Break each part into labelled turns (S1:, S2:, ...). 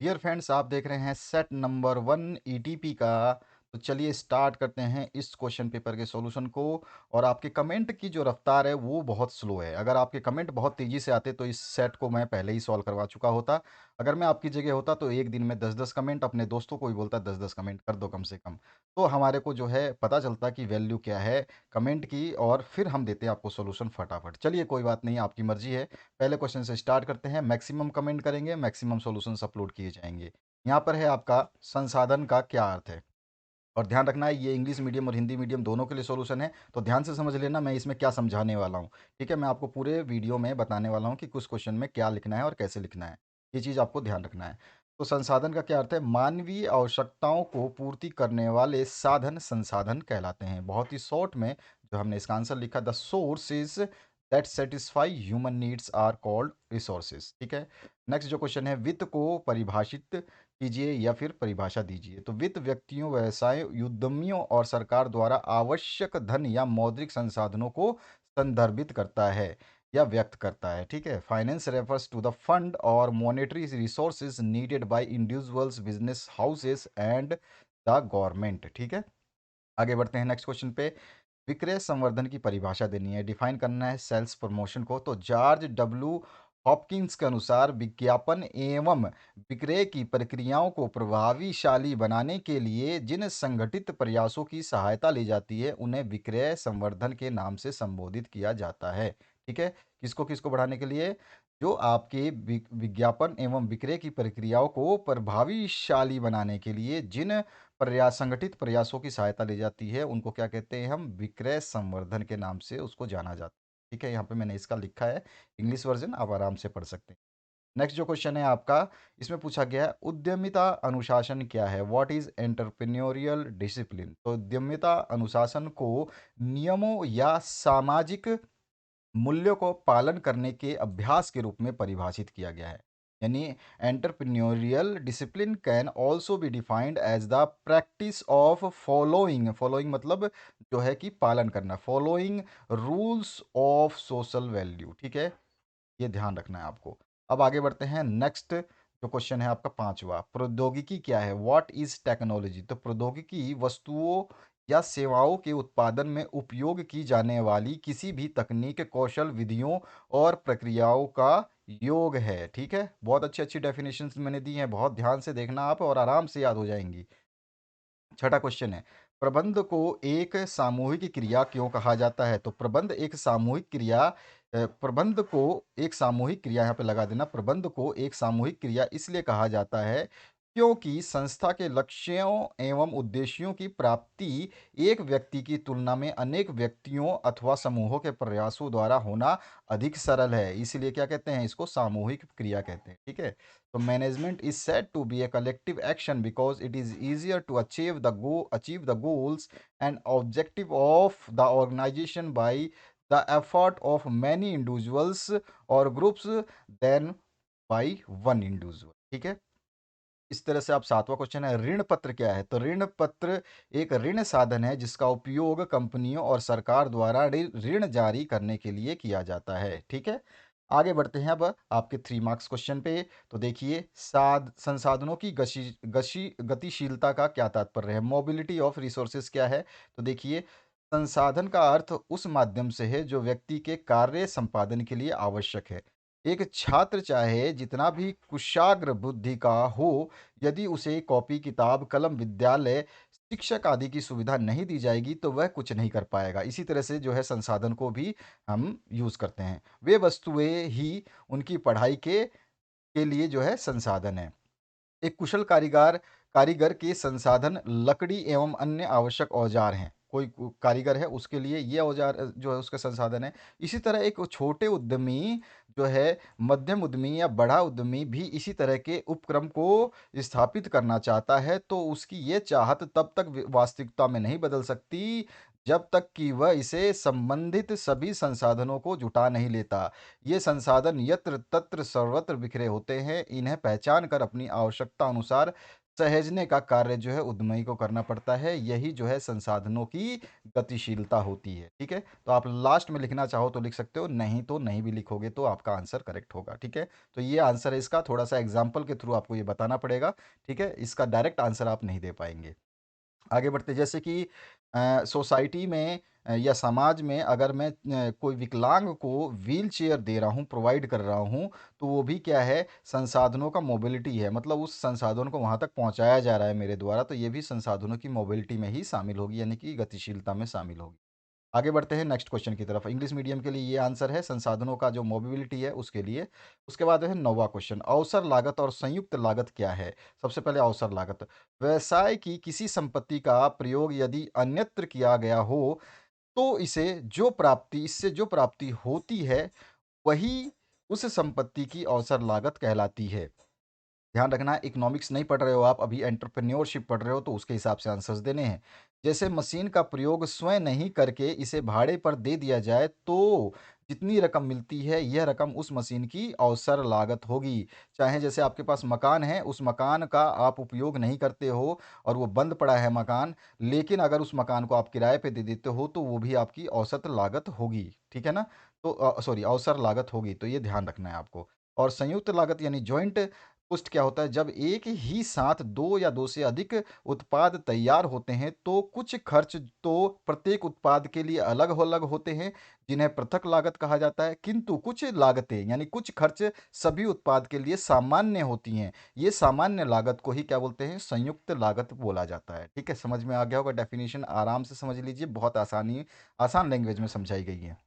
S1: Dear friends, आप देख रहे हैं सेट नंबर 1 ईटीपी का। तो चलिए स्टार्ट करते हैं इस क्वेश्चन पेपर के सॉल्यूशन को। और आपके कमेंट की जो रफ्तार है वो बहुत स्लो है। अगर आपके कमेंट बहुत तेज़ी से आते तो इस सेट को मैं पहले ही सॉल्व करवा चुका होता। अगर मैं आपकी जगह होता तो एक दिन में 10-10 कमेंट अपने दोस्तों को भी बोलता, 10-10 कमेंट कर दो कम से कम। तो हमारे को जो है पता चलता कि वैल्यू क्या है कमेंट की, और फिर हम देते हैं आपको सॉल्यूशन फटाफट। चलिए कोई बात नहीं, आपकी मर्जी है। पहले क्वेश्चन से स्टार्ट करते हैं। मैक्सिमम कमेंट करेंगे, मैक्सिमम सॉल्यूशंस अपलोड किए जाएंगे। यहाँ पर है आपका संसाधन का क्या अर्थ है। और ध्यान रखना है, ये इंग्लिश मीडियम और हिंदी मीडियम दोनों के लिए सॉल्यूशन है, तो ध्यान से समझ लेना मैं इसमें क्या समझाने वाला हूँ। ठीक है, मैं आपको पूरे वीडियो में बताने वाला हूँ कि कुछ क्वेश्चन में क्या लिखना है और कैसे लिखना है। ये चीज़ आपको ध्यान रखना है। तो संसाधन का क्या अर्थ है? मानवीय आवश्यकताओं को पूर्ति करने वाले साधन संसाधन कहलाते हैं। बहुत ही शॉर्ट में जो हमने इसका आंसर लिखा, the sources that satisfy human needs are called resources. ठीक है। नेक्स्ट जो क्वेश्चन है, वित्त को परिभाषित कीजिए या फिर परिभाषा दीजिए। तो वित्त व्यक्तियों, व्यवसाय, उद्यमियों और सरकार द्वारा आवश्यक धन या मौद्रिक संसाधनों को संदर्भित करता है या व्यक्त करता है। ठीक है। Finance refers to the fund और monetary resources needed by individuals, business houses and the government. ठीक है। आगे बढ़ते हैं नेक्स्ट क्वेश्चन पे। विक्रय संवर्धन की परिभाषा देनी है, डिफाइन करना है सेल्स प्रमोशन को। तो जॉर्ज डब्ल्यू हॉपकिंस के अनुसार विज्ञापन एवं विक्रय की प्रक्रियाओं को प्रभावशाली बनाने के लिए जिन संगठित प्रयासों की सहायता ली जाती है उन्हें विक्रय संवर्धन के नाम से संबोधित किया जाता है। ठीक है। किसको किसको बढ़ाने के लिए? जो आपके विज्ञापन एवं विक्रय की प्रक्रियाओं को प्रभावशाली बनाने के लिए जिन प्रयास संगठित प्रयासों की सहायता ली जाती है उनको क्या कहते हैं? हम विक्रय संवर्धन के नाम से उसको जाना जाता है। ठीक है, यहाँ पे मैंने इसका लिखा है इंग्लिश वर्जन, आप आराम से पढ़ सकते हैं। नेक्स्ट जो क्वेश्चन है आपका, इसमें पूछा गया है उद्यमिता अनुशासन क्या है? What is entrepreneurial discipline? तो उद्यमिता अनुशासन को नियमों या सामाजिक मूल्यों को पालन करने के अभ्यास के रूप में परिभाषित किया गया है। यानी entrepreneurial discipline can also be defined as the practice of following, following मतलब जो है कि पालन करना, following rules of social value. ठीक है, ये ध्यान रखना है आपको। अब आगे बढ़ते हैं। नेक्स्ट जो क्वेश्चन है आपका पांचवा, प्रौद्योगिकी क्या है? What is technology? तो प्रौद्योगिकी वस्तुओं या सेवाओं के उत्पादन में उपयोग की जाने वाली किसी भी तकनीक, कौशल, विधियों और प्रक्रियाओं का योग है। ठीक है, बहुत अच्छी अच्छी डेफिनेशंस मैंने दी हैं, बहुत ध्यान से देखना आप और आराम से याद हो जाएंगी। छठा क्वेश्चन है, प्रबंध को एक सामूहिक क्रिया क्यों कहा जाता है? तो प्रबंध एक सामूहिक क्रिया, प्रबंध को एक सामूहिक क्रिया, यहाँ पे लगा देना, प्रबंध को एक सामूहिक क्रिया इसलिए कहा जाता है क्योंकि संस्था के लक्ष्यों एवं उद्देश्यों की प्राप्ति एक व्यक्ति की तुलना में अनेक व्यक्तियों अथवा समूहों के प्रयासों द्वारा होना अधिक सरल है। इसलिए क्या कहते हैं? इसको सामूहिक क्रिया कहते हैं। ठीक है। So management is said to be a collective action because it is easier to achieve the goals and objective of the organization by the effort of many individuals or groups than by one individual। ठीक है। इस तरह से आप सातवां question है, ऋण पत्र क्या है? तो ऋण पत्र एक ऋण साधन है जिसका उपयोग कंपनियों और सरकार द्वारा ऋण जारी करने के लिए किया जाता है। ठीक है। आगे बढ़ते हैं अब आपके 3 मार्क्स क्वेश्चन पे। तो देखिए, साध संसाधनों की गतिशीलता का क्या तात्पर्य है? मोबिलिटी ऑफ रिसोर्सेज क्या है? तो देखिए, संसाधन का अर्थ उस माध्यम से है जो व्यक्ति के कार्य संपादन के लिए आवश्यक है। एक छात्र चाहे जितना भी कुशाग्र बुद्धि का हो, यदि उसे कॉपी, किताब, कलम, विद्यालय, शिक्षक आदि की सुविधा नहीं दी जाएगी तो वह कुछ नहीं कर पाएगा। इसी तरह से जो है संसाधन को भी हम यूज़ करते हैं। वे वस्तुएं ही उनकी पढ़ाई के लिए जो है संसाधन है। एक कुशल कारीगर कारीगर के संसाधन लकड़ी एवं अन्य आवश्यक औजार हैं। कोई कारीगर है उसके लिए ये औजार जो है उसका संसाधन है। इसी तरह एक छोटे उद्यमी जो है, मध्यम उद्यमी या बड़ा उद्यमी भी इसी तरह के उपक्रम को स्थापित करना चाहता है तो उसकी ये चाहत तब तक वास्तविकता में नहीं बदल सकती जब तक कि वह इसे संबंधित सभी संसाधनों को जुटा नहीं लेता। ये संसाधन यत्र तत्र सर्वत्र बिखरे होते हैं। इन्हें पहचान कर अपनी आवश्यकता अनुसार सहेजने का कार्य जो है उद्यमी को करना पड़ता है, यही जो है संसाधनों की गतिशीलता होती है, ठीक है? तो आप लास्ट में लिखना चाहो तो लिख सकते हो, नहीं तो नहीं भी लिखोगे तो आपका आंसर करेक्ट होगा, ठीक है? तो ये आंसर है इसका, थोड़ा-सा एग्ज़ाम्पल के थ्रू आपको ये बताना पड़ेगा, ठीक है? इसका डायरेक्ट आंसर आप नहीं दे पाएँगे। आगे बढ़ते जैसे कि सोसाइटी में या समाज में अगर मैं कोई विकलांग को व्हील चेयर दे रहा हूँ, प्रोवाइड कर रहा हूँ, तो वो भी क्या है, संसाधनों का मोबिलिटी है। मतलब उस संसाधन को वहाँ तक पहुँचाया जा रहा है मेरे द्वारा, तो ये भी संसाधनों की मोबिलिटी में ही शामिल होगी, यानी कि गतिशीलता में शामिल होगी। आगे बढ़ते हैं नेक्स्ट क्वेश्चन की तरफ। इंग्लिश मीडियम के लिए ये आंसर है, संसाधनों का जो मोबिलिटी है उसके लिए। उसके बाद है 9वां क्वेश्चन, अवसर लागत और संयुक्त लागत क्या है? सबसे पहले अवसर लागत। व्यवसाय की किसी संपत्ति का प्रयोग यदि अन्यत्र किया गया हो, तो इससे जो प्राप्ति होती है, वही उस संपत्ति की अवसर लागत कहलाती है। ध्यान रखना, इकोनॉमिक्स नहीं पढ़ रहे हो आप, अभी एंटरप्रेन्योरशिप पढ़ रहे हो, तो उसके हिसाब से आंसर्स देने हैं। जैसे मशीन का प्रयोग स्वयं नहीं करके इसे भाड़े पर दे दिया जाए, तो जितनी रकम मिलती है, यह रकम उस मशीन की अवसर लागत होगी। चाहे जैसे आपके पास मकान है, उस मकान का आप उपयोग नहीं करते हो और वो बंद पड़ा है मकान, लेकिन अगर उस मकान को आप किराए पे दे देते हो, तो वो भी आपकी औसत लागत होगी, ठीक है ना? तो सॉरी, अवसर लागत होगी, तो ये ध्यान रखना है आपको। और संयुक्त लागत यानी जॉइंट पुष्ट क्या होता है, जब एक ही साथ दो या दो से अधिक उत्पाद तैयार होते हैं, तो कुछ खर्च तो प्रत्येक उत्पाद के लिए अलग अलग होते हैं, जिन्हें पृथक लागत कहा जाता है, किंतु कुछ लागतें यानी कुछ खर्च सभी उत्पाद के लिए सामान्य होती हैं। ये सामान्य लागत को ही क्या बोलते हैं, संयुक्त लागत बोला जाता है, ठीक है? समझ में आ गया होगा, डेफिनेशन आराम से समझ लीजिए, बहुत आसान लैंग्वेज में समझाई गई है।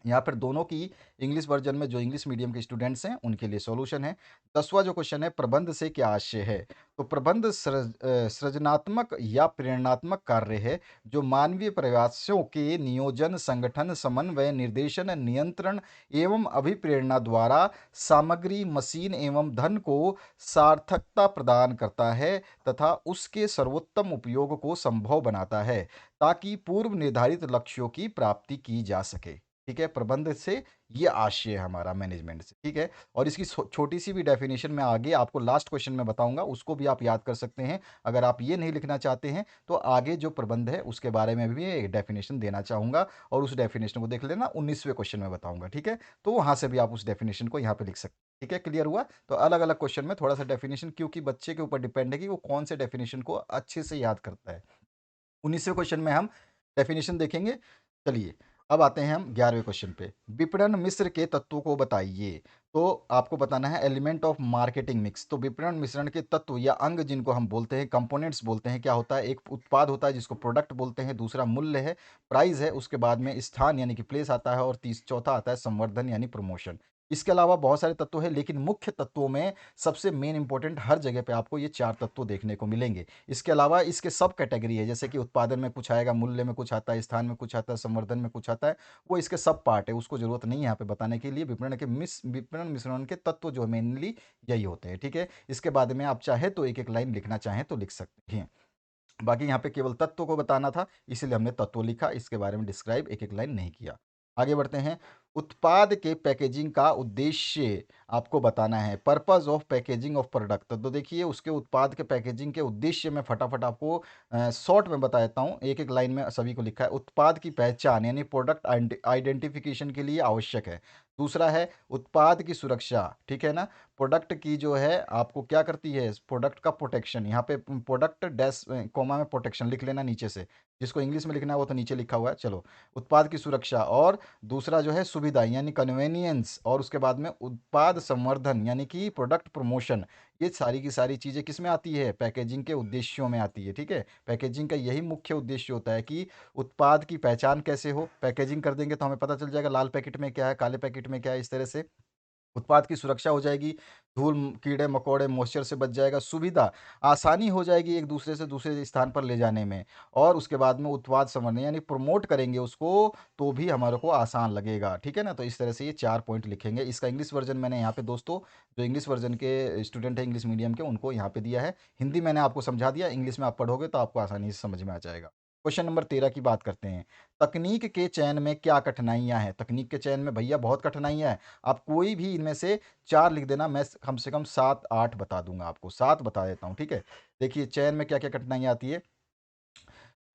S1: यहाँ पर दोनों की इंग्लिश वर्जन में जो इंग्लिश मीडियम के स्टूडेंट्स हैं उनके लिए सॉल्यूशन है। 10वां जो क्वेश्चन है, प्रबंध से क्या आशय है? तो प्रबंध सृजनात्मक या प्रेरणात्मक कार्य है, जो मानवीय प्रयासों के नियोजन, संगठन, समन्वय, निर्देशन, नियंत्रण एवं अभिप्रेरणा द्वारा सामग्री, मशीन एवं धन को सार्थकता प्रदान करता है तथा उसके सर्वोत्तम उपयोग को संभव बनाता है, ताकि पूर्व निर्धारित लक्ष्यों की प्राप्ति की जा सके। ठीक है? प्रबंध से ये आशय है हमारा मैनेजमेंट से, ठीक है? और इसकी छोटी सी भी डेफिनेशन मैं आगे आपको लास्ट क्वेश्चन में बताऊंगा, उसको भी आप याद कर सकते हैं। अगर आप ये नहीं लिखना चाहते हैं, तो आगे जो प्रबंध है उसके बारे में भी एक डेफिनेशन देना चाहूंगा, और उस डेफिनेशन को देख लेना, 19वें क्वेश्चन में बताऊंगा, ठीक है? तो वहां से भी आप उस डेफिनेशन को यहाँ पे लिख सकते हैं। ठीक है, क्लियर हुआ? तो अलग अलग क्वेश्चन में थोड़ा सा डेफिनेशन, क्योंकि बच्चे के ऊपर डिपेंड है कि वो कौन से डेफिनेशन को अच्छे से याद करता है। 19वें क्वेश्चन में हम डेफिनेशन देखेंगे। चलिए, अब आते हैं हम 11वें क्वेश्चन पे। विपणन मिश्र के तत्वों को बताइए। तो आपको बताना है एलिमेंट ऑफ मार्केटिंग मिक्स। तो विपणन मिश्रण के तत्व या अंग, जिनको हम बोलते हैं कंपोनेंट्स बोलते हैं, क्या होता है? एक उत्पाद होता है जिसको प्रोडक्ट बोलते हैं, दूसरा मूल्य है, प्राइस है, उसके बाद में स्थान यानी कि प्लेस आता है, और चौथा आता है संवर्धन यानी प्रमोशन। इसके अलावा बहुत सारे तत्व हैं, लेकिन मुख्य तत्वों में सबसे मेन इंपॉर्टेंट, हर जगह पे आपको ये 4 तत्व देखने को मिलेंगे। इसके अलावा इसके सब कैटेगरी है, जैसे कि उत्पादन में कुछ आएगा, मूल्य में कुछ आता है, स्थान में कुछ आता है, संवर्धन में कुछ आता है, वो इसके सब पार्ट है, उसको जरूरत नहीं है यहाँ पे बताने के लिए। विपणन मिश्रण के तत्व जो मेनली यही होते हैं, ठीक है? इसके बाद में आप चाहे तो एक एक लाइन लिखना चाहें तो लिख सकते हैं। बाकी यहाँ पे केवल तत्व को बताना था, इसीलिए हमने तत्व लिखा, इसके बारे में डिस्क्राइब एक एक लाइन नहीं किया। आगे बढ़ते हैं। उत्पाद के पैकेजिंग का उद्देश्य आपको बताना है, purpose of packaging of product. तो देखिए, उसके उत्पाद के पैकेजिंग के उद्देश्य में फटाफट आपको शॉर्ट में बता देता हूँ, एक एक लाइन में सभी को लिखा है। उत्पाद की पहचान यानी प्रोडक्ट आइडेंटिफिकेशन के लिए आवश्यक है। दूसरा है उत्पाद की सुरक्षा, ठीक है ना? प्रोडक्ट की जो है आपको क्या करती है, प्रोडक्ट का प्रोटेक्शन। यहाँ पे प्रोडक्ट डैश कोमा में प्रोटेक्शन लिख लेना नीचे से, जिसको इंग्लिश में लिखना है वो तो नीचे लिखा हुआ है। चलो, उत्पाद की सुरक्षा, और दूसरा जो है सुविधा यानी कन्वेनियंस, और उसके बाद में उत्पाद संवर्धन यानी कि प्रोडक्ट प्रमोशन। ये सारी की सारी चीज़ें किस में आती है? पैकेजिंग के उद्देश्यों में आती है, ठीक है? पैकेजिंग का यही मुख्य उद्देश्य होता है कि उत्पाद की पहचान कैसे हो। पैकेजिंग कर देंगे तो हमें पता चल जाएगा लाल पैकेट में क्या है, काले पैकेट में क्या है, इस तरह से उत्पाद की सुरक्षा हो जाएगी, धूल, कीड़े मकोड़े, मॉइस्चर से बच जाएगा। सुविधा, आसानी हो जाएगी एक दूसरे से दूसरे स्थान पर ले जाने में। और उसके बाद में उत्पाद संवर्धन यानी प्रमोट करेंगे उसको, तो भी हमारे को आसान लगेगा, ठीक है ना? तो इस तरह से ये 4 पॉइंट लिखेंगे। इसका इंग्लिश वर्जन मैंने यहाँ पे दोस्तों, जो इंग्लिश वर्जन के स्टूडेंट हैं इंग्लिश मीडियम के, उनको यहाँ पे दिया है। हिंदी मैंने आपको समझा दिया, इंग्लिश में आप पढ़ोगे तो आपको आसानी से समझ में आ जाएगा। क्वेश्चन नंबर 13 की बात करते हैं। तकनीक के चयन में क्या कठिनाइयाँ हैं? तकनीक के चयन में भैया बहुत कठिनाइयाँ हैं। आप कोई भी इनमें से 4 लिख देना, मैं कम से कम 7-8 बता दूँगा आपको। 7 बता देता हूँ, ठीक है? देखिए चयन में क्या-क्या कठिनाइयाँ आती है।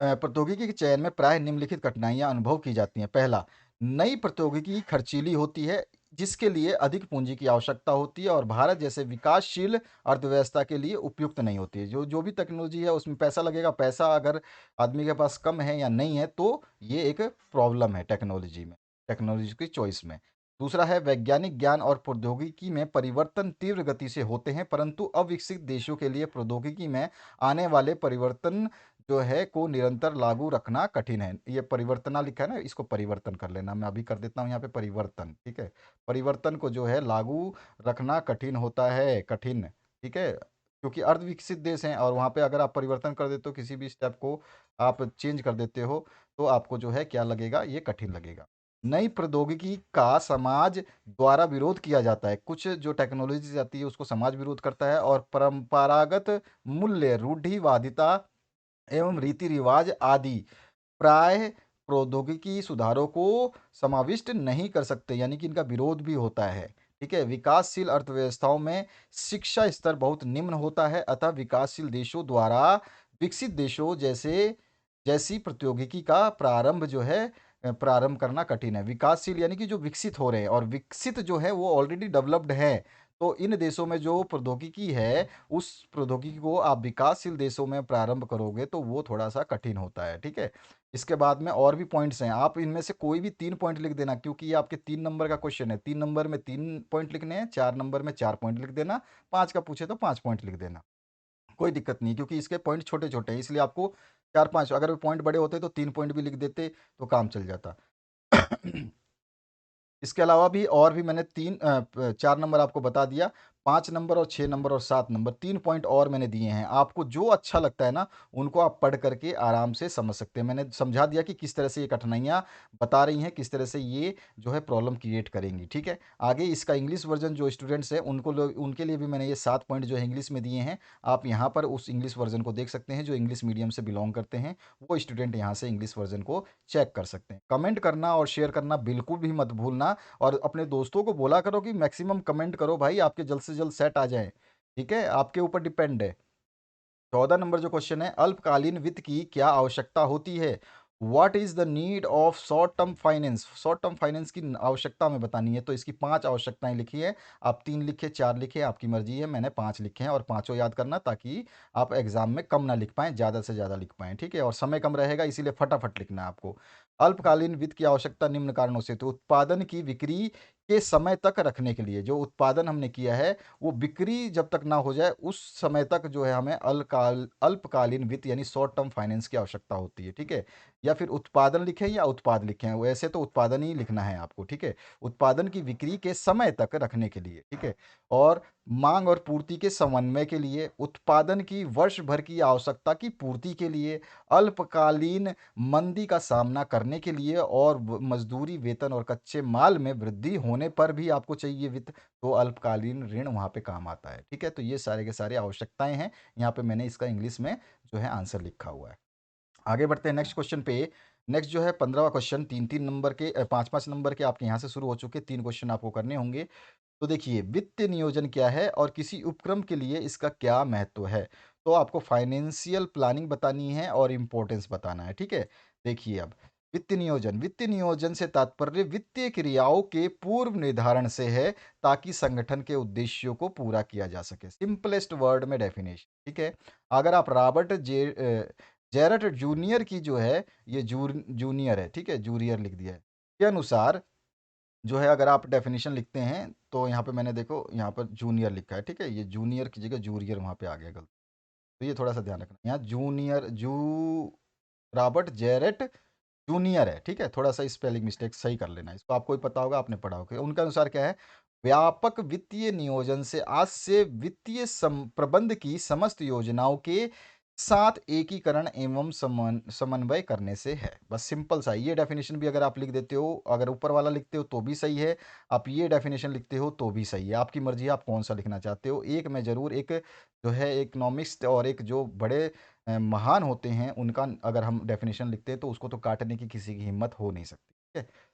S1: प्रौद्योगिकी के चयन में प्राय निम्नलिखित कठिनाइयाँ अनुभव की जाती हैं। पहला, नई प्रौद्योगिकी खर्चीली होती है, जिसके लिए अधिक पूँजी की आवश्यकता होती है और भारत जैसे विकासशील अर्थव्यवस्था के लिए उपयुक्त नहीं होती है। जो जो भी टेक्नोलॉजी है उसमें पैसा लगेगा, पैसा अगर आदमी के पास कम है या नहीं है तो ये एक प्रॉब्लम है टेक्नोलॉजी में, टेक्नोलॉजी की चॉइस में। दूसरा है वैज्ञानिक ज्ञान और प्रौद्योगिकी में परिवर्तन तीव्र गति से होते हैं, परंतु अविकसित देशों के लिए प्रौद्योगिकी में आने वाले परिवर्तन जो है को निरंतर लागू रखना कठिन है। ये परिवर्तना लिखा है ना, इसको परिवर्तन कर लेना, मैं अभी कर देता हूँ यहाँ पे परिवर्तन, ठीक है? परिवर्तन को जो है लागू रखना कठिन होता है, कठिन, ठीक है? क्योंकि अर्धविकसित देश हैं और वहाँ पे अगर आप परिवर्तन कर देते हो, किसी भी स्टेप को आप चेंज कर देते हो, तो आपको जो है क्या लगेगा, ये कठिन लगेगा। नई प्रौद्योगिकी का समाज द्वारा विरोध किया जाता है। कुछ जो टेक्नोलॉजी आती है उसको समाज विरोध करता है और परंपरागत मूल्य, रूढ़िवादिता एवं रीति-रिवाज आदि प्राय प्रौद्योगिकी सुधारों को समाविष्ट नहीं कर सकते, यानी कि इनका विरोध भी होता है, ठीक है? विकासशील अर्थव्यवस्थाओं में शिक्षा स्तर बहुत निम्न होता है, अतः विकासशील देशों द्वारा विकसित देशों जैसी प्रौद्योगिकी का प्रारंभ जो है प्रारंभ करना कठिन है। विकासशील यानी कि जो विकसित हो रहे हैं और विकसित जो है वो ऑलरेडी डेवलप्ड हैं। तो इन देशों में जो प्रौद्योगिकी है, उस प्रौद्योगिकी को आप विकासशील देशों में प्रारंभ करोगे तो वो थोड़ा-सा कठिन होता है, ठीक है? इसके बाद में और भी पॉइंट्स हैं, आप इनमें से कोई भी 3 पॉइंट लिख देना क्योंकि ये आपके 3 नंबर का क्वेश्चन है। 3 नंबर में 3 पॉइंट लिखने हैं, 4 नंबर में 4 पॉइंट लिख देना, 5 का पूछे तो 5 पॉइंट लिख देना। कोई दिक्कत नहीं क्योंकि इसके पॉइंट छोटे-छोटे हैं, इसलिए आपको 4-5 अगर पॉइंट बड़े होते तो 3 पॉइंट भी लिख देते तो काम चल जाता। इसके अलावा भी और भी मैंने 4 नंबर आपको बता दिया, 5 नंबर और 6 नंबर और 7 नंबर 3 पॉइंट और मैंने दिए हैं। आपको जो अच्छा लगता है ना, उनको आप पढ़ कर के आराम से समझ सकते हैं। मैंने समझा दिया कि किस तरह से ये कठिनाइयाँ बता रही हैं, किस तरह से ये जो है प्रॉब्लम क्रिएट करेंगी, ठीक है? आगे इसका इंग्लिश वर्ज़न जो स्टूडेंट्स हैं, उनके लिए भी मैंने ये 7 पॉइंट जो है इंग्लिश में दिए हैं। आप यहाँ पर उस इंग्लिश वर्ज़न को देख सकते हैं, जो इंग्लिश मीडियम से बिलॉन्ग करते हैं, वो स्टूडेंट यहाँ से इंग्लिश वर्ज़न को चेक कर सकते हैं। कमेंट करना और शेयर करना बिल्कुल भी मत भूलना। और अपने दोस्तों को बोला करो कि मैक्सिमम कमेंट करो भाई, आपके जल्द से जल्द सेट आ जाएँ, ठीक है? आपके ऊपर डिपेंड है। 14 नंबर जो क्वेश्चन है, अल्पकालीन वित्त की क्या आवश्यकता होती है? What is the need of short term finance? Short term finance की आवश्यकता हमें बतानी है, तो इसकी 5 आवश्यकताएँ लिखी है। आप 3 लिखे, 4 लिखे, आपकी मर्ज़ी है। मैंने 5 लिखे हैं और पाँचों याद करना ताकि आप एग्ज़ाम में कम ना लिख पाएँ, ज़्यादा से ज़्यादा लिख पाएँ, ठीक है? और समय कम रहेगा इसीलिए फटाफट लिखना है आपको। अल्पकालीन वित्त की आवश्यकता निम्न कारणों से, तो उत्पादन की बिक्री के समय तक रखने के लिए, जो उत्पादन हमने किया है वो बिक्री जब तक ना हो जाए उस समय तक जो है हमें अल्पकालीन वित्त यानी शॉर्ट टर्म फाइनेंस की आवश्यकता होती है, ठीक है? या फिर उत्पादन लिखें या उत्पाद लिखें, वैसे तो उत्पादन ही लिखना है आपको, ठीक है? उत्पादन की बिक्री के समय तक रखने के लिए, ठीक है? और मांग और पूर्ति के समन्वय के लिए, उत्पादन की वर्ष भर की आवश्यकता की पूर्ति के लिए, अल्पकालीन मंदी का सामना करने के लिए और मजदूरी, वेतन और कच्चे माल में वृद्धि होने पर भी आपको चाहिए वित्त, तो अल्पकालीन ऋण वहाँ पे काम आता है, ठीक है? तो ये सारे के सारे आवश्यकताएँ हैं, यहाँ पे मैंने इसका इंग्लिश में जो है आंसर लिखा हुआ है। आगे बढ़ते हैं नेक्स्ट क्वेश्चन पे। नेक्स्ट जो है 15वां क्वेश्चन 3-3 नंबर के 5-5 नंबर के आपके यहाँ से शुरू हो चुके, 3 क्वेश्चन आपको करने होंगे। तो देखिए, वित्तीय नियोजन क्या है और किसी उपक्रम के लिए इसका क्या महत्व है? तो आपको फाइनेंशियल प्लानिंग बतानी है और इम्पोर्टेंस बताना है, ठीक है? देखिए अब, वित्तीय नियोजन से तात्पर्य वित्तीय क्रियाओं के पूर्व निर्धारण से है, ताकि संगठन के उद्देश्यों को पूरा किया जा सके। सिंपलेस्ट वर्ड में डेफिनेशन, ठीक है? अगर आप जेरट जूनियर की जो है, ये जूनियर है, ठीक है? जूनियर लिख दिया है, के अनुसार जो है अगर आप डेफिनेशन लिखते हैं तो यहाँ पे मैंने देखो यहाँ पर जूनियर लिखा है, ठीक है? ये जूनियर की जगह जूरियर वहाँ पे आ गया गलत, तो ये थोड़ा सा ध्यान रखना। यहाँ जूनियर रॉबर्ट जेरेट जूनियर है, ठीक है? थोड़ा सा स्पेलिंग मिस्टेक सही कर लेना, इसको आपको ही पता होगा, आपने पढ़ा होगा। उनके अनुसार क्या है, व्यापक वित्तीय नियोजन से आज से वित्तीय प्रबंध की समस्त योजनाओं के साथ एकीकरण एवं समन्वय करने से है। बस सिंपल सा ये डेफिनेशन भी अगर आप लिख देते हो, अगर ऊपर वाला लिखते हो तो भी सही है, आप ये डेफिनेशन लिखते हो तो भी सही है। आपकी मर्ज़ी है आप कौन-सा लिखना चाहते हो। एक मैं ज़रूर एक जो है इकोनॉमिस्ट और एक जो बड़े महान होते हैं उनका अगर हम डेफिनेशन लिखते हैं तो उसको तो काटने की किसी की हिम्मत हो नहीं सकती। ठीक है?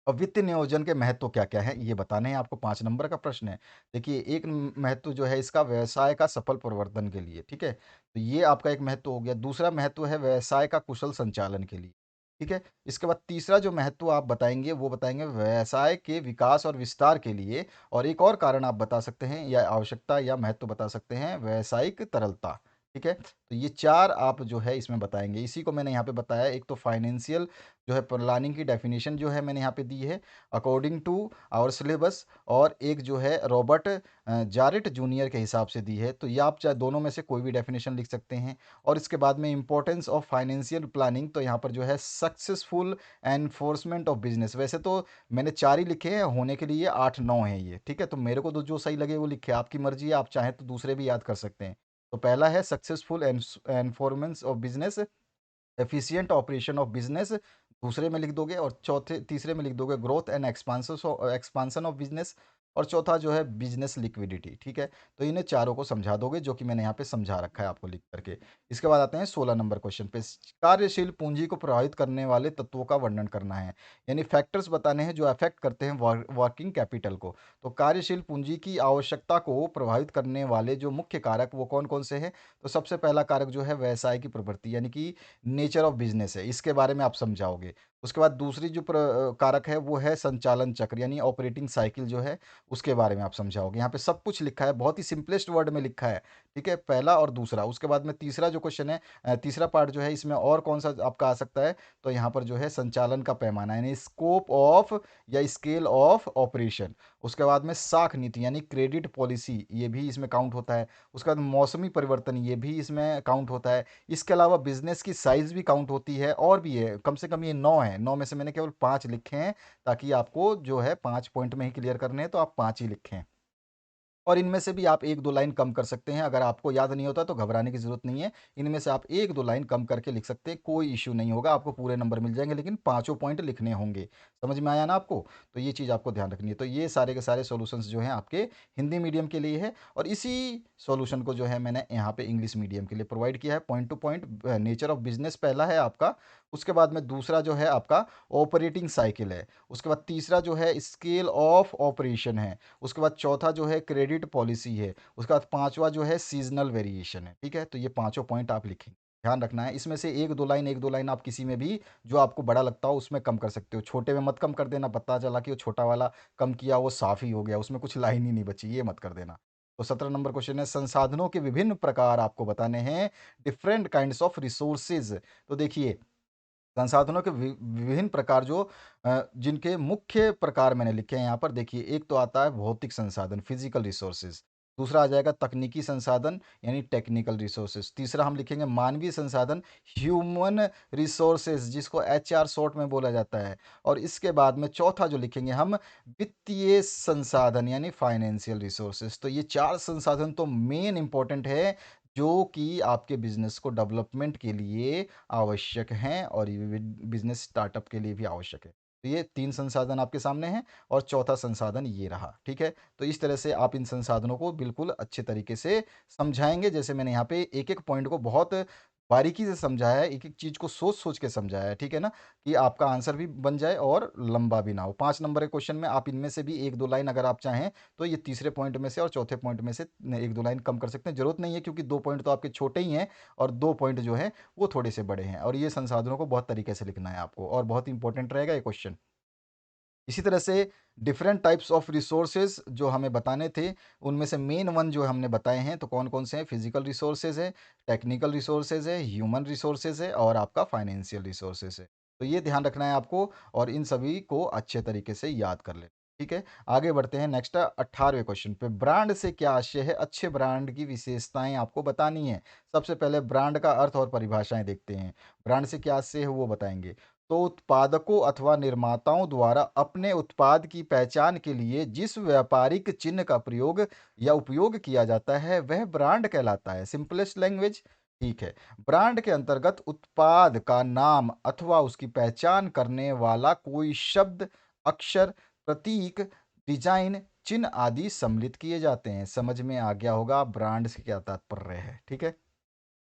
S1: और वित्त नियोजन के महत्व क्या-क्या हैं, ये बताने हैं आपको 5 नंबर का प्रश्न है। देखिए, एक महत्व जो है इसका व्यवसाय का सफल प्रवर्तन के लिए, ठीक है? तो ये आपका एक महत्व हो गया। दूसरा महत्व है व्यवसाय का कुशल संचालन के लिए, ठीक है? इसके बाद तीसरा जो महत्व आप बताएँगे, वो बताएँगे व्यवसाय के विकास और विस्तार के लिए और एक और कारण आप बता सकते हैं या आवश्यकता या महत्व बता सकते हैं, व्यावसायिक तरलता, ठीक है? तो ये 4 आप जो है इसमें बताएँगे। इसी को मैंने यहाँ पे बताया, एक तो फाइनेंशियल जो है प्लानिंग की डेफिनेशन जो है मैंने यहाँ पे दी है अकॉर्डिंग टू आवर सिलेबस और एक जो है रॉबर्ट जारेट जूनियर के हिसाब से दी है। तो ये आप चाहे दोनों में से कोई भी डेफिनेशन लिख सकते हैं। और इसके बाद में इम्पोर्टेंस ऑफ फाइनेंशियल प्लानिंग, तो यहाँ पर जो है सक्सेसफुल एनफोर्समेंट ऑफ बिजनेस। वैसे तो मैंने 4 ही लिखे हैं, होने के लिए 8-9 हैं ये, ठीक है? तो मेरे को तो जो सही लगे वो लिखे, आपकी मर्जी है, आप चाहें तो दूसरे भी याद कर सकते हैं। तो पहला है successful enforcement of business, efficient operation of business, दूसरे में लिख दोगे और चौथे तीसरे में लिख दोगे growth and expansion of business और चौथा जो है बिजनेस लिक्विडिटी, ठीक है? तो इन्हें चारों को समझा दोगे जो कि मैंने यहाँ पे समझा रखा है आपको लिख करके। इसके बाद आते हैं 16 नंबर क्वेश्चन पे। कार्यशील पूंजी को प्रभावित करने वाले तत्वों का वर्णन करना है, यानी फैक्टर्स बताने हैं जो अफेक्ट करते हैं वर्किंग कैपिटल को। तो कार्यशील पूंजी की आवश्यकता को प्रभावित करने वाले जो मुख्य कारक वो कौन कौन से हैं? तो सबसे पहला कारक जो है व्यवसाय की प्रवृत्ति, यानी कि नेचर ऑफ बिजनेस है, इसके बारे में आप समझाओगे। उसके बाद दूसरी जो कारक है वो है संचालन चक्र, यानी ऑपरेटिंग साइकिल जो है उसके बारे में आप समझाओगे। यहाँ पे सब कुछ लिखा है, बहुत ही सिंपलेस्ट वर्ड में लिखा है, ठीक है? पहला और दूसरा। उसके बाद में तीसरा जो क्वेश्चन है, तीसरा पार्ट जो है इसमें और कौन सा आपका आ सकता है? तो यहाँ पर जो है संचालन का पैमाना, यानी स्कोप ऑफ या स्केल ऑफ ऑपरेशन। उसके बाद में साख नीति यानी क्रेडिट पॉलिसी, ये भी इसमें काउंट होता है। उसके बाद मौसमी परिवर्तन, ये भी इसमें काउंट होता है। इसके अलावा बिज़नेस की साइज़ भी काउंट होती है और भी है, कम से कम ये 9 हैं, 9 में से मैंने केवल 5 लिखे हैं ताकि आपको जो है 5 पॉइंट में ही क्लियर करने हैं तो आप 5 ही लिखें। और इनमें से भी आप 1-2 लाइन कम कर सकते हैं, अगर आपको याद नहीं होता तो घबराने की ज़रूरत नहीं है। इनमें से आप 1-2 लाइन कम करके लिख सकते हैं, कोई इश्यू नहीं होगा, आपको पूरे नंबर मिल जाएँगे लेकिन पाँचों पॉइंट लिखने होंगे। समझ में आया ना आपको? तो ये चीज़ आपको ध्यान रखनी है। तो ये सारे के सारे सॉल्यूशंस जो हैं आपके हिंदी मीडियम के लिए है और इसी सॉल्यूशन को जो है मैंने यहाँ पे इंग्लिश मीडियम के लिए प्रोवाइड किया है। Point two point nature of business पहला है आपका, उसके बाद में दूसरा जो है आपका ऑपरेटिंग साइकिल है, उसके बाद तीसरा जो है स्केल ऑफ ऑपरेशन है, उसके बाद चौथा जो है क्रेडिट पॉलिसी है, उसके बाद पाँचवा जो है सीज़नल वेरिएशन है, ठीक है? तो ये पाँचों पॉइंट आप लिखें। ध्यान रखना है, इसमें से 1-2 लाइन आप किसी में भी जो आपको बड़ा लगता हो उसमें कम कर सकते हो। छोटे में मत कम कर देना, पता चला कि वो छोटा वाला कम किया वो साफ़ ही हो गया, उसमें कुछ लाइन ही नहीं बची, ये मत कर देना। तो 17 नंबर क्वेश्चन है संसाधनों के विभिन्न प्रकार आपको बताने हैं, डिफरेंट काइंड्स ऑफ रिसोर्सेज़। तो देखिए संसाधनों के विभिन्न प्रकार जो जिनके मुख्य प्रकार मैंने लिखे हैं यहाँ पर देखिए, एक तो आता है भौतिक संसाधन फिजिकल रिसोर्सेज, दूसरा आ जाएगा तकनीकी संसाधन यानी टेक्निकल रिसोर्सेज, तीसरा हम लिखेंगे मानवीय संसाधन ह्यूमन रिसोर्सेज जिसको एचआर शॉर्ट में बोला जाता है, और इसके बाद में चौथा जो लिखेंगे हम वित्तीय संसाधन यानी फाइनेंशियल रिसोर्सेज। तो ये चार संसाधन तो मेन इंपॉर्टेंट है जो कि आपके बिजनेस को डेवलपमेंट के लिए आवश्यक हैं और ये बिज़नेस स्टार्टअप के लिए भी आवश्यक है। तो ये 3 संसाधन आपके सामने हैं और चौथा संसाधन ये रहा, ठीक है? तो इस तरह से आप इन संसाधनों को बिल्कुल अच्छे तरीके से समझाएँगे, जैसे मैंने यहाँ पे एक-एक पॉइंट को बहुत बारीकी से समझाया है, एक-एक चीज़ को सोच-सोच के समझाया है, ठीक है ना? कि आपका आंसर भी बन जाए और लंबा भी ना हो। 5 नंबर के क्वेश्चन में आप इनमें से भी 1-2 लाइन अगर आप चाहें, तो ये तीसरे पॉइंट में से और चौथे पॉइंट में से 1-2 लाइन कम कर सकते हैं। ज़रूरत नहीं है क्योंकि 2 पॉइंट तो आपके छोटे ही हैं और 2 पॉइंट जो हैं वो थोड़े से बड़े हैं और ये संसाधनों को बहुत तरीके से लिखना है आपको और बहुत इंपॉर्टेंट रहेगा ये क्वेश्चन। इसी तरह से डिफरेंट टाइप्स ऑफ रिसोर्सेज जो हमें बताने थे, उनमें से मेन वन जो हमने बताए हैं, तो कौन-कौन से हैं? फिजिकल रिसोर्सेज है, टेक्निकल रिसोर्सेज है, ह्यूमन रिसोर्सेज है और आपका फाइनेंशियल रिसोर्सेज है। तो ये ध्यान रखना है आपको और इन सभी को अच्छे तरीके से याद कर लें। ठीक है? आगे बढ़ते हैं नेक्स्ट 18वें क्वेश्चन पे। ब्रांड से क्या आशय है? अच्छे ब्रांड की विशेषताएँ आपको बतानी है। सबसे पहले ब्रांड का अर्थ और परिभाषाएँ देखते हैं। ब्रांड से क्या आशय है वो बताएँगे। तो उत्पादकों अथवा निर्माताओं द्वारा अपने उत्पाद की पहचान के लिए जिस व्यापारिक चिन्ह का प्रयोग या उपयोग किया जाता है वह ब्रांड कहलाता है। सिंपलेस्ट लैंग्वेज ठीक है। ब्रांड के अंतर्गत उत्पाद का नाम अथवा उसकी पहचान करने वाला कोई शब्द, अक्षर, प्रतीक, डिजाइन, चिन्ह आदि सम्मिलित किए जाते हैं। समझ में आ गया होगा ब्रांड से क्या तात्पर्य है, ठीक है।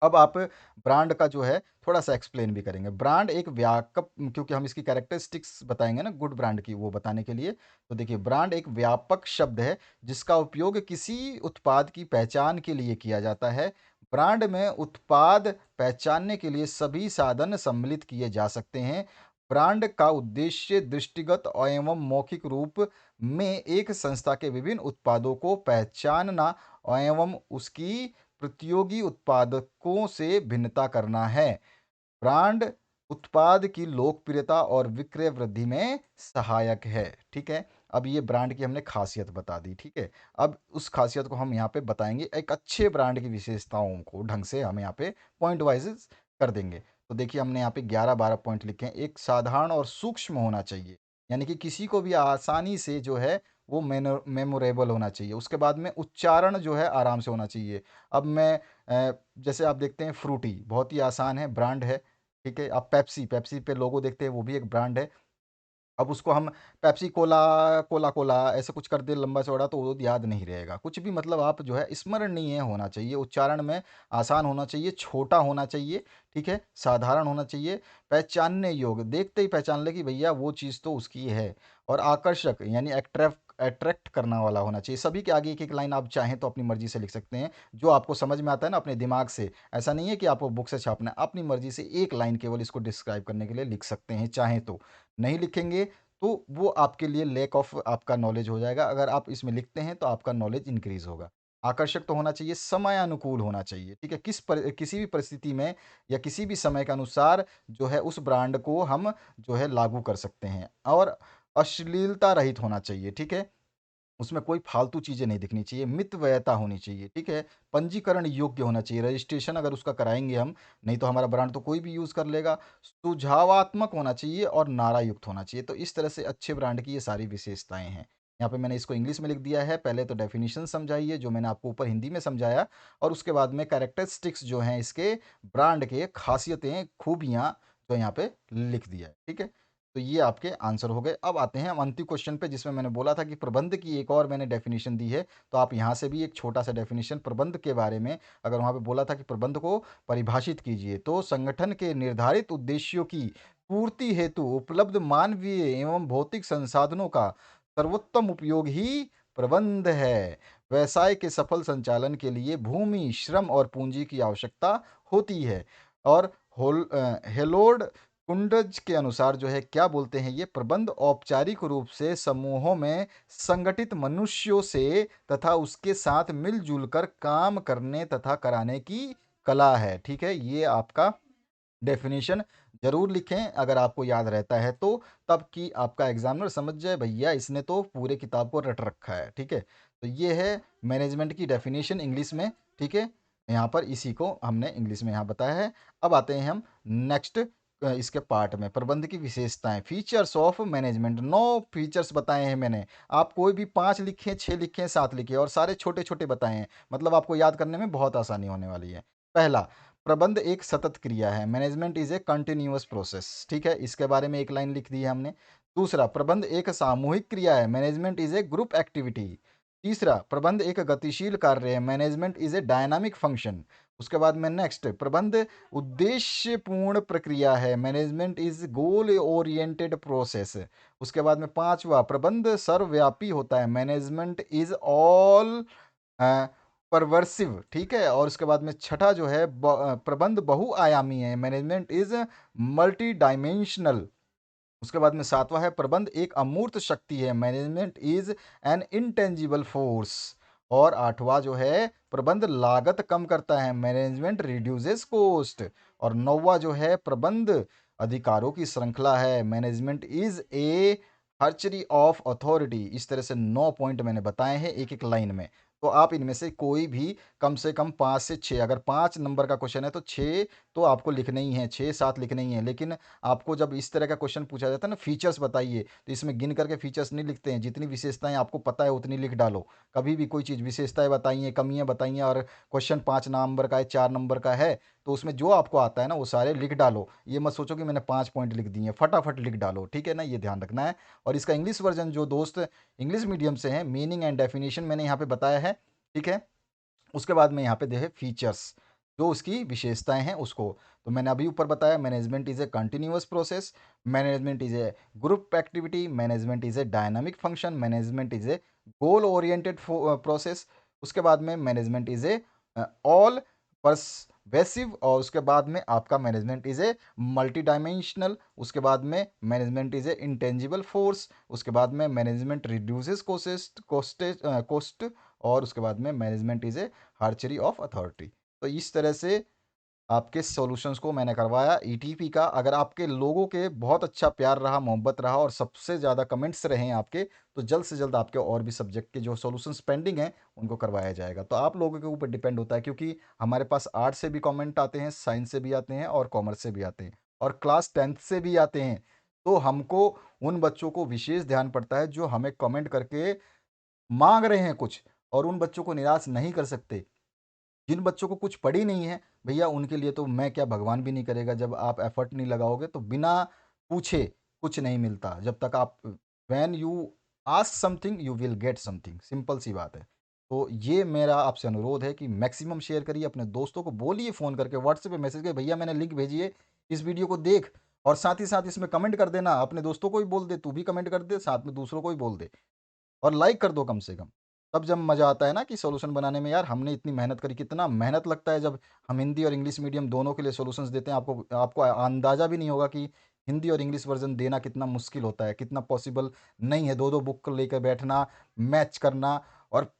S1: अब आप ब्रांड का जो है थोड़ा-सा एक्सप्लेन भी करेंगे। ब्रांड एक व्यापक, क्योंकि हम इसकी कैरेक्टरिस्टिक्स बताएँगे ना गुड ब्रांड की, वो बताने के लिए। तो देखिए, ब्रांड एक व्यापक शब्द है जिसका उपयोग किसी उत्पाद की पहचान के लिए किया जाता है। ब्रांड में उत्पाद पहचानने के लिए सभी साधन सम्मिलित किए जा सकते हैं। ब्रांड का उद्देश्य दृष्टिगत एवं मौखिक रूप में एक संस्था के विभिन्न उत्पादों को पहचानना एवं उसकी प्रतियोगी उत्पादकों से भिन्नता करना है। ब्रांड उत्पाद की लोकप्रियता और विक्रय वृद्धि में सहायक है। ठीक है। अब ये ब्रांड की हमने खासियत बता दी। ठीक है। अब उस खासियत को हम यहाँ पे बताएंगे, एक अच्छे ब्रांड की विशेषताओं को ढंग से हम यहाँ पे पॉइंट वाइज कर देंगे। तो देखिए, हमने यहाँ पे 11-12 पॉइंट लिखे हैं। एक, साधारण और सूक्ष्म होना चाहिए, यानी कि किसी को भी आसानी से जो है वो मेमोरेबल होना चाहिए। उसके बाद में उच्चारण जो है आराम से होना चाहिए। अब मैं जैसे आप देखते हैं फ्रूटी, बहुत ही आसान है, ब्रांड है। ठीक है। अब पेप्सी, पेप्सी पे लोगो देखते हैं, वो भी एक ब्रांड है। अब उसको हम पेप्सी कोला, कोला कोला ऐसे कुछ कर दे लंबा चौड़ा, तो वो याद नहीं रहेगा कुछ भी। मतलब आप जो है स्मरणीय होना चाहिए, उच्चारण में आसान होना चाहिए, छोटा होना चाहिए। ठीक है। साधारण होना चाहिए, पहचानने योग्य, देखते ही पहचान ले कि भैया वो चीज़ तो उसकी है। और आकर्षक, यानी अट्रैक्ट करने वाला होना चाहिए। सभी के आगे एक एक लाइन आप चाहें तो अपनी मर्जी से लिख सकते हैं, जो आपको समझ में आता है ना अपने दिमाग से। ऐसा नहीं है कि आपको बुक से छापना है, अपनी मर्जी से एक लाइन केवल इसको डिस्क्राइब करने के लिए लिख सकते हैं चाहें तो। नहीं लिखेंगे तो वो आपके लिए लैक ऑफ आपका नॉलेज हो जाएगा। अगर आप इसमें लिखते हैं तो आपका नॉलेज इंक्रीज होगा। आकर्षक तो होना चाहिए, समय अनुकूल होना चाहिए। ठीक है। किसी भी परिस्थिति में या किसी भी समय के अनुसार जो है उस ब्रांड को हम जो है लागू कर सकते हैं। और अश्लीलता रहित होना चाहिए। ठीक है। उसमें कोई फालतू चीज़ें नहीं दिखनी चाहिए, मितव्ययता होनी चाहिए। ठीक है। पंजीकरण योग्य होना चाहिए, रजिस्ट्रेशन अगर उसका कराएँगे हम, नहीं तो हमारा ब्रांड तो कोई भी यूज़ कर लेगा। सुझावात्मक होना चाहिए और नारा युक्त होना चाहिए। तो इस तरह से अच्छे ब्रांड की ये सारी विशेषताएँ हैं। यहाँ पे मैंने इसको इंग्लिश में लिख दिया है। पहले तो डेफिनिशन समझाइए, जो मैंने आपको ऊपर हिंदी में समझाया, और उसके बाद में कैरेक्टरिस्टिक्स जो हैं इसके, ब्रांड के खासियतें, खूबियाँ जो यहाँ पे लिख दिया है। ठीक है। तो ये आपके आंसर हो गए। अब आते हैं हम अंतिम क्वेश्चन पे, जिसमें मैंने बोला था कि प्रबंध की एक और मैंने डेफिनेशन दी है। तो आप यहाँ से भी एक छोटा सा डेफिनेशन प्रबंध के बारे में, अगर वहाँ पे बोला था कि प्रबंध को परिभाषित कीजिए, तो संगठन के निर्धारित उद्देश्यों की पूर्ति हेतु उपलब्ध मानवीय एवं भौतिक संसाधनों का सर्वोत्तम उपयोग ही प्रबंध है। व्यवसाय के सफल संचालन के लिए भूमि, श्रम और पूंजी की आवश्यकता होती है। और हेलोड कुंडज के अनुसार जो है क्या बोलते हैं, ये प्रबंध औपचारिक रूप से समूहों में संगठित मनुष्यों से तथा उसके साथ मिलजुल कर काम करने तथा कराने की कला है। ठीक है। ये आपका डेफिनेशन जरूर लिखें अगर आपको याद रहता है तो, तब कि आपका एग्जामिनर समझ जाए भैया इसने तो पूरे किताब को रट रखा है। ठीक है। तो ये है मैनेजमेंट की डेफिनेशन इंग्लिश में। ठीक है। यहाँ पर इसी को हमने इंग्लिश में यहाँ बताया है। अब आते हैं हम नेक्स्ट इसके पार्ट में, प्रबंध की विशेषताएं, फीचर्स ऑफ मैनेजमेंट। 9 फीचर्स बताए हैं मैंने। आप कोई भी 5 लिखें, 6 लिखें, 7 लिखें, और सारे छोटे छोटे बताए हैं, मतलब आपको याद करने में बहुत आसानी होने वाली है। पहला, प्रबंध एक सतत क्रिया है, management is A continuous process. ठीक है। इसके बारे में एक लाइन लिख दी है हमने। दूसरा, प्रबंध एक सामूहिक क्रिया है, management is A group activity. तीसरा, प्रबंध एक गतिशील कार्य है, management is a dynamic function. उसके बाद में नेक्स्ट, प्रबंध उद्देश्यपूर्ण प्रक्रिया है, management is goal oriented process. उसके बाद में पांचवा, प्रबंध सर्वव्यापी होता है, मैनेजमेंट इज ऑल परवर्सिव। ठीक है। और उसके बाद में छठा जो है, प्रबंध बहुआयामी है, मैनेजमेंट इज मल्टी डायमेंशनल। उसके बाद में सातवां है, प्रबंध एक अमूर्त शक्ति है, management is an intangible force. और आठवां जो है, प्रबंध लागत कम करता है, मैनेजमेंट रिड्यूसेस कॉस्ट। और नौवां जो है, प्रबंध अधिकारों की श्रृंखला है, management is a hierarchy of authority. इस तरह से 9 पॉइंट मैंने बताए हैं एक एक लाइन में। तो आप इनमें से कोई भी कम से कम 5 से 6, अगर 5 नंबर का क्वेश्चन है तो 6 तो आपको लिखने ही है, 6-7 लिखने ही है। लेकिन आपको जब इस तरह का क्वेश्चन पूछा जाता है ना, फीचर्स बताइए, तो इसमें गिन करके फीचर्स नहीं लिखते हैं, जितनी विशेषताएं आपको पता है उतनी लिख डालो। कभी भी कोई चीज़ विशेषताएं बताइए, कमियां बताइए, और क्वेश्चन 5 नंबर का है, 4 नंबर का है, तो उसमें जो आपको आता है ना वो सारे लिख डालो। ये मत सोचो कि मैंने 5 पॉइंट लिख दिए हैं, फटाफट लिख डालो, ठीक है ना? ये ध्यान रखना है। और इसका इंग्लिश वर्ज़न जो दोस्त इंग्लिश मीडियम से हैं, मीनिंग एंड डेफिनिशन मैंने यहाँ पे बताया है, ठीक है? उसके बाद में यहाँ पे देखे फीचर्स, जो उसकी विशेषताएँ हैं उसको। तो मैंने अभी ऊपर बताया management is A continuous process, management is A group activity, management is a dynamic function, management is A goal oriented process. उसके बाद में मैनेजमेंट इज़ ए ऑल पर्सवेसिव, और उसके बाद में आपका management is a multi dimensional. उसके बाद में management is A intangible force. उसके बाद में मैनेजमेंट रिड्यूसेस कोस्ट। और उसके बाद में management is a hierarchy of authority. तो इस तरह से आपके सॉल्यूशंस को मैंने करवाया ईटीपी का। अगर आपके लोगों के बहुत अच्छा प्यार रहा, मोहब्बत रहा और सबसे ज़्यादा कमेंट्स रहे हैं आपके, तो जल्द से जल्द आपके और भी सब्जेक्ट के जो सॉल्यूशंस पेंडिंग हैं उनको करवाया जाएगा। तो आप लोगों के ऊपर डिपेंड होता है, क्योंकि हमारे पास आर्ट से भी कमेंट आते हैं, साइंस से भी आते हैं और कॉमर्स से भी आते हैं और क्लास 10th से भी आते हैं। तो हमको उन बच्चों को विशेष ध्यान पड़ता है जो हमें कमेंट करके मांग रहे हैं कुछ, और उन बच्चों को निराश नहीं कर सकते। जिन बच्चों को कुछ पड़ी नहीं है, भैया उनके लिए तो मैं क्या, भगवान भी नहीं करेगा। जब आप एफर्ट नहीं लगाओगे तो बिना पूछे कुछ नहीं मिलता। जब तक आप when you ask something you will get something, simple सी बात है। तो ये मेरा आपसे अनुरोध है कि मैक्सिमम शेयर करिए, अपने दोस्तों को बोलिए, फ़ोन करके व्हाट्सएप पे मैसेज करिए, भैया मैंने लिंक भेजी है, इस वीडियो को देख, और साथ ही साथ इसमें कमेंट कर देना। अपने दोस्तों को भी बोल दे, तू भी कमेंट कर दे, साथ में दूसरों को भी बोल दे और लाइक कर दो कम से कम। तब जब मज़ा आता है ना कि सॉल्यूशन बनाने में, यार हमने इतनी मेहनत करी, कितना मेहनत लगता है जब हम हिंदी और इंग्लिश मीडियम दोनों के लिए सॉल्यूशंस देते हैं। आपको आपको अंदाज़ा भी नहीं होगा कि हिंदी और इंग्लिश वर्जन देना कितना मुश्किल होता है, कितना पॉसिबल नहीं है। दो दो बुक को लेकर बैठना, मैच करना और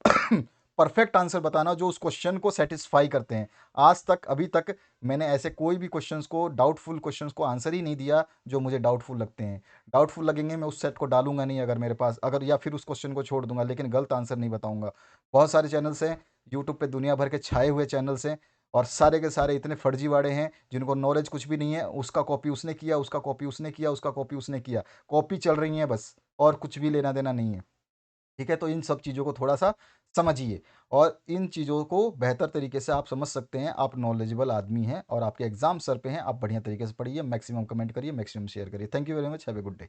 S1: परफेक्ट आंसर बताना जो उस क्वेश्चन को सेटिस्फाई करते हैं। आज तक, अभी तक मैंने ऐसे कोई भी क्वेश्चंस को, डाउटफुल क्वेश्चंस को आंसर ही नहीं दिया जो मुझे डाउटफुल लगते हैं। डाउटफुल लगेंगे मैं उस सेट को डालूंगा नहीं अगर मेरे पास, अगर, या फिर उस क्वेश्चन को छोड़ दूंगा, लेकिन गलत आंसर नहीं बताऊंगा। बहुत सारे चैनल्स हैं यूट्यूब पे, दुनिया भर के छाए हुए चैनल्स हैं, और सारे के सारे इतने फर्जीवाड़े हैं जिनको नॉलेज कुछ भी नहीं है। उसका कॉपी उसने किया, उसका कॉपी उसने किया, उसका कॉपी उसने किया, कॉपी चल रही है बस, और कुछ भी लेना देना नहीं है। ठीक है? तो इन सब चीज़ों को थोड़ा-सा समझिए, और इन चीज़ों को बेहतर तरीके से आप समझ सकते हैं। आप नॉलेजेबल आदमी हैं और आपके एग्ज़ाम सर पे हैं। आप बढ़िया तरीके से पढ़िए, मैक्सिमम कमेंट करिए, मैक्सिमम शेयर करिए। Thank you very much, have a good day.